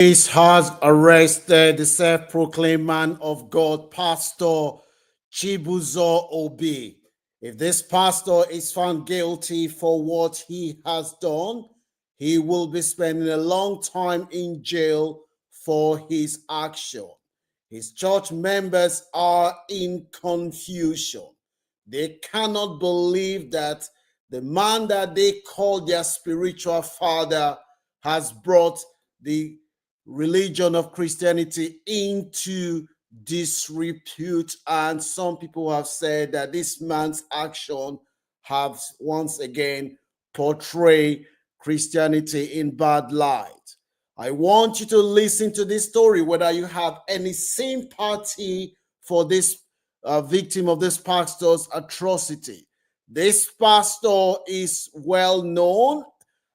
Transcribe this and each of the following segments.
Police has arrested the self-proclaimed man of God, Pastor Chibuzo Obi. If this pastor is found guilty for what he has done, he will be spending a long time in jail for his action. His church members are in confusion. They cannot believe that the man that they call their spiritual father has brought the religion of Christianity into disrepute. And some people have said that this man's action have once again portrayed Christianity in bad light. I want you to listen to this story, whether you have any sympathy for this victim of this pastor's atrocity. This pastor is well known,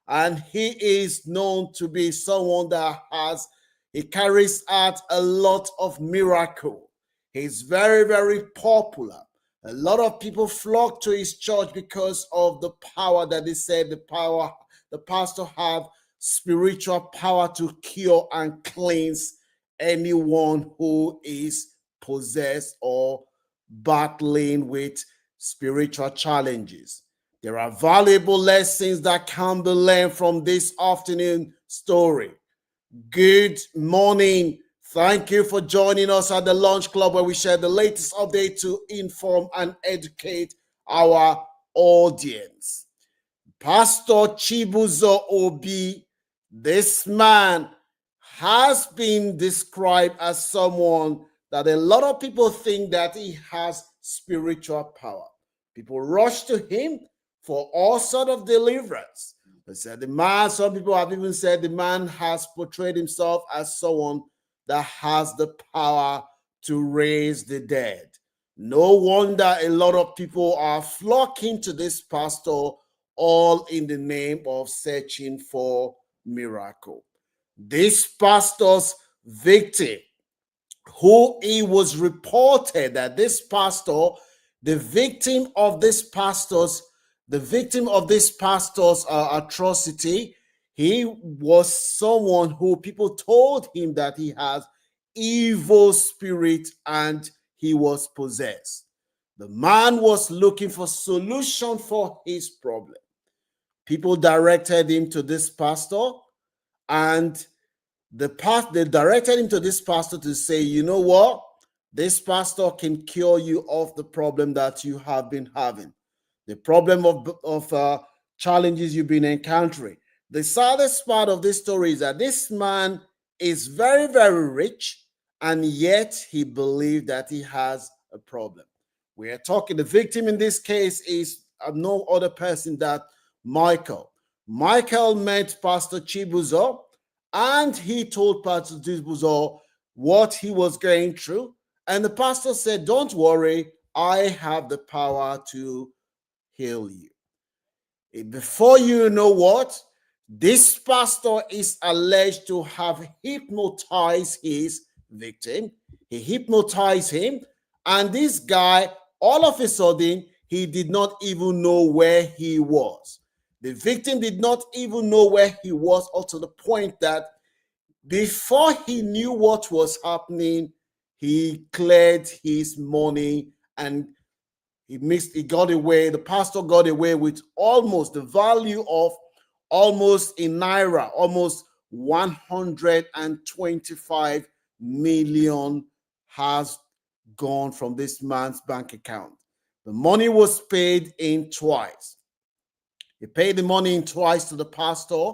and he is known to be someone that he carries out a lot of miracle. He's very, very popular. A lot of people flock to his church because of the power that they said the pastor have spiritual power to cure and cleanse anyone who is possessed or battling with spiritual challenges. There are valuable lessons that can be learned from this afternoon story. Good morning. Thank you for joining us at the Lunch Club, where we share the latest update to inform and educate our audience. Pastor Chibuzo Obi, this man has been described as someone that a lot of people think that he has spiritual power. People rush to him for all sort of deliverance. They said the man, some people have even said the man has portrayed himself as someone that has the power to raise the dead. No wonder a lot of people are flocking to this pastor, all in the name of searching for miracle. This pastor's victim, who it was reported that this pastor, the victim of this pastor's atrocity, he was someone who people told him that he has evil spirit and he was possessed. The man was looking for solution for his problem. People directed him to this pastor, and they directed him to this pastor to say, you know what? This pastor can cure you of the problem that you have been having, the problem of challenges you've been encountering. The saddest part of this story is that this man is very, very rich, and yet he believed that he has a problem. We are talking, the victim in this case is no other person than Michael. Michael met Pastor Chibuzo, and he told Pastor Chibuzo what he was going through. And the pastor said, don't worry, I have the power to heal you. Before you know what, this pastor is alleged to have hypnotized his victim. He hypnotized him, and this guy, all of a sudden, he did not even know where he was. The victim did not even know where he was, up to the point that before he knew what was happening, he cleared his money and he got away. The pastor got away with almost the value of almost in naira, almost 125 million has gone from this man's bank account. The money was paid in twice. He paid the money in twice to the pastor,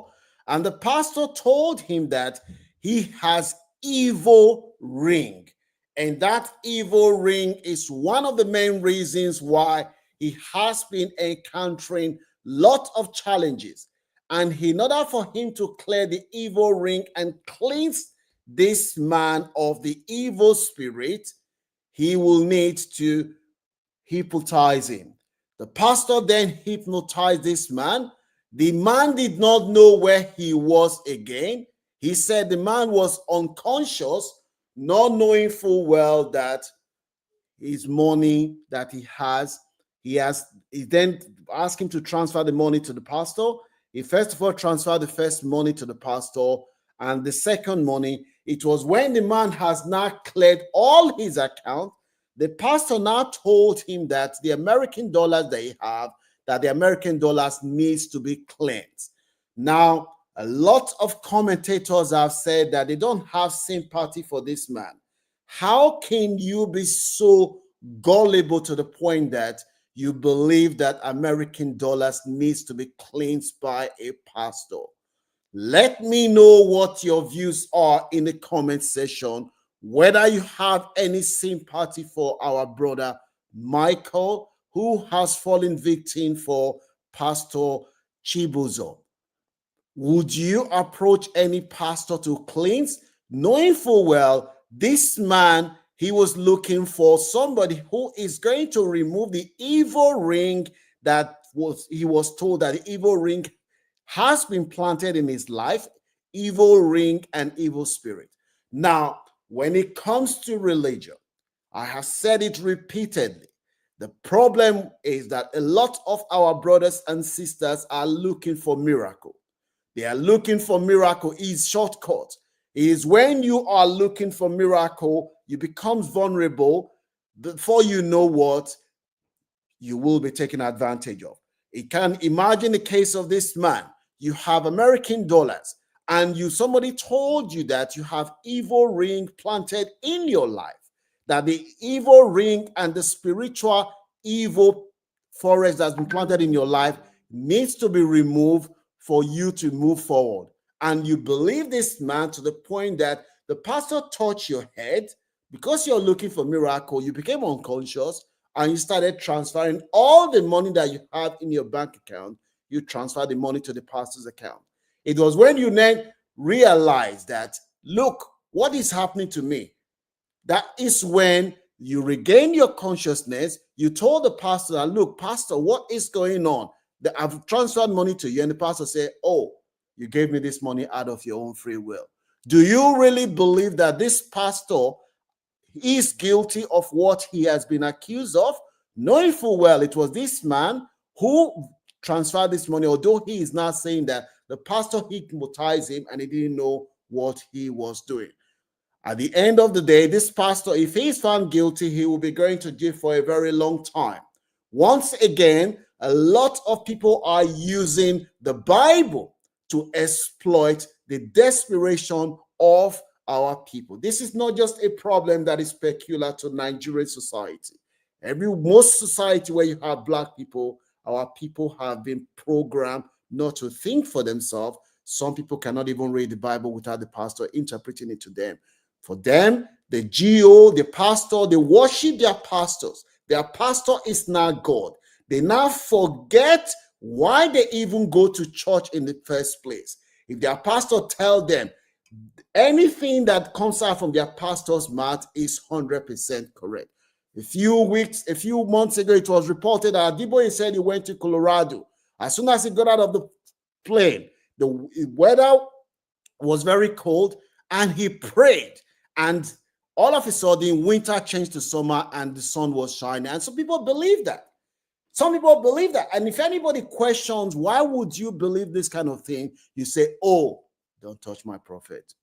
and the pastor told him that he has evil ring. And that evil ring is one of the main reasons why he has been encountering lots of challenges. And in order for him to clear the evil ring and cleanse this man of the evil spirit, he will need to hypnotize him. The pastor then hypnotized this man. The man did not know where he was again. He said the man was unconscious, not knowing full well that his money that he then asked him to transfer the money to the pastor. He first of all transferred the first money to the pastor, And the second money, it was when the man has now cleared all his account, the pastor now told him that the American dollars they have, that the American dollars needs to be cleansed. Now, a lot of commentators have said that they don't have sympathy for this man. How can you be so gullible to the point that you believe that American dollars needs to be cleansed by a pastor? Let me know what your views are in the comment section, whether you have any sympathy for our brother Michael, who has fallen victim for Pastor Chibuzo. Would you approach any pastor to cleanse, knowing full well this man, he was looking for somebody who is going to remove the evil ring he was told that the evil ring has been planted in his life, evil ring and evil spirit. Now, when it comes to religion, I have said it repeatedly. The problem is that a lot of our brothers and sisters are looking for miracle. They are looking for miracle is shortcut. It is when you are looking for miracle, you become vulnerable. Before you know what, you will be taken advantage of. You can imagine the case of this man. You have American dollars, and somebody told you that you have evil ring planted in your life, that the evil ring and the spiritual evil forest that's been planted in your life needs to be removed for you to move forward. And you believe this man to the point that the pastor touched your head because you're looking for miracle. You became unconscious and you started transferring all the money that you have in your bank account. You transfer the money to the pastor's account. It was when you then realized that, look, what is happening to me? That is when you regain your consciousness. You told the pastor, look, pastor, what is going on? I've transferred money to you. And the pastor said, oh, you gave me this money out of your own free will. Do you really believe that this pastor is guilty of what he has been accused of? Knowing full well it was this man who transferred this money, although he is not saying that the pastor hypnotized him and he didn't know what he was doing. At the end of the day, this pastor, if he is found guilty, he will be going to jail for a very long time. Once again, a lot of people are using the Bible to exploit the desperation of our people. This is not just a problem that is peculiar to Nigerian society. Most society where you have black people, our people have been programmed not to think for themselves. Some people cannot even read the Bible without the pastor interpreting it to them. For them, the GO, the pastor, they worship their pastors. Their pastor is not God. They now forget why they even go to church in the first place. If their pastor tells them anything that comes out from their pastor's mouth is 100% correct. A few months ago, it was reported that Adiboye said he went to Colorado. As soon as he got out of the plane, the weather was very cold, and he prayed. And all of a sudden, winter changed to summer, and the sun was shining. And some people believe that. Some people believe that. And if anybody questions, why would you believe this kind of thing? You say, oh, don't touch my prophet.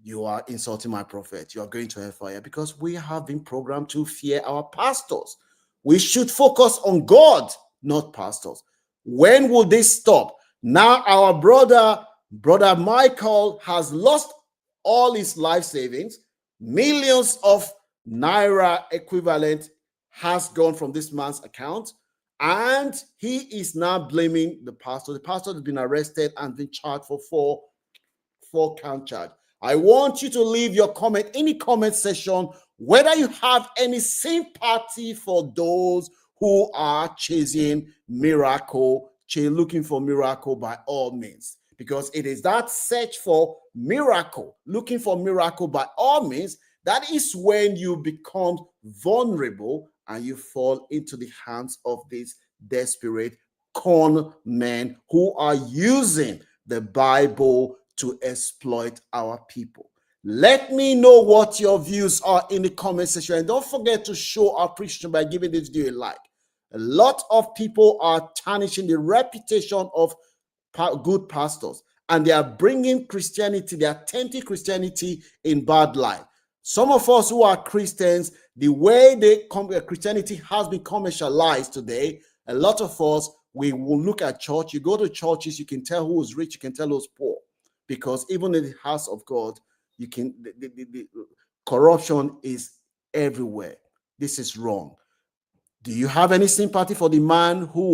You are insulting my prophet. You are going to hellfire, because we have been programmed to fear our pastors. We should focus on God, not pastors. When will this stop? Now our brother Michael has lost all his life savings. Millions of naira equivalent has gone from this man's account, and he is now blaming the pastor. The pastor has been arrested and been charged for four count charge. I want you to leave your comment in the comment section whether you have any sympathy for those who are chasing miracle, looking for miracle by all means. Because it is that search for miracle, looking for miracle by all means, that is when you become vulnerable and you fall into the hands of these desperate con men who are using the Bible to exploit our people. Let me know what your views are in the comment section. And don't forget to show our appreciation by giving this video a like. A lot of people are tarnishing the reputation of good pastors. and they are bringing Christianity, they are tempting Christianity in bad light. Some of us who are Christians, the way Christianity has been commercialized today, a lot of us, we will look at church. You go to churches, you can tell who's rich, you can tell who's poor, because even in the house of God, you can the corruption is everywhere. This is wrong. Do you have any sympathy for the man who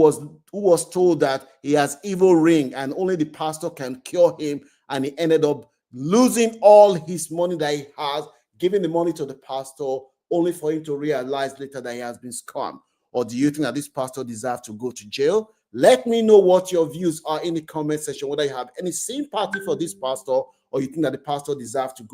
was told that he has evil ring and only the pastor can cure him, and he ended up losing all his money that he has, giving the money to the pastor, only for him to realize later that he has been scammed? Or do you think that this pastor deserves to go to jail? Let me know what your views are in the comment section, whether you have any sympathy for this pastor or you think that the pastor deserves to go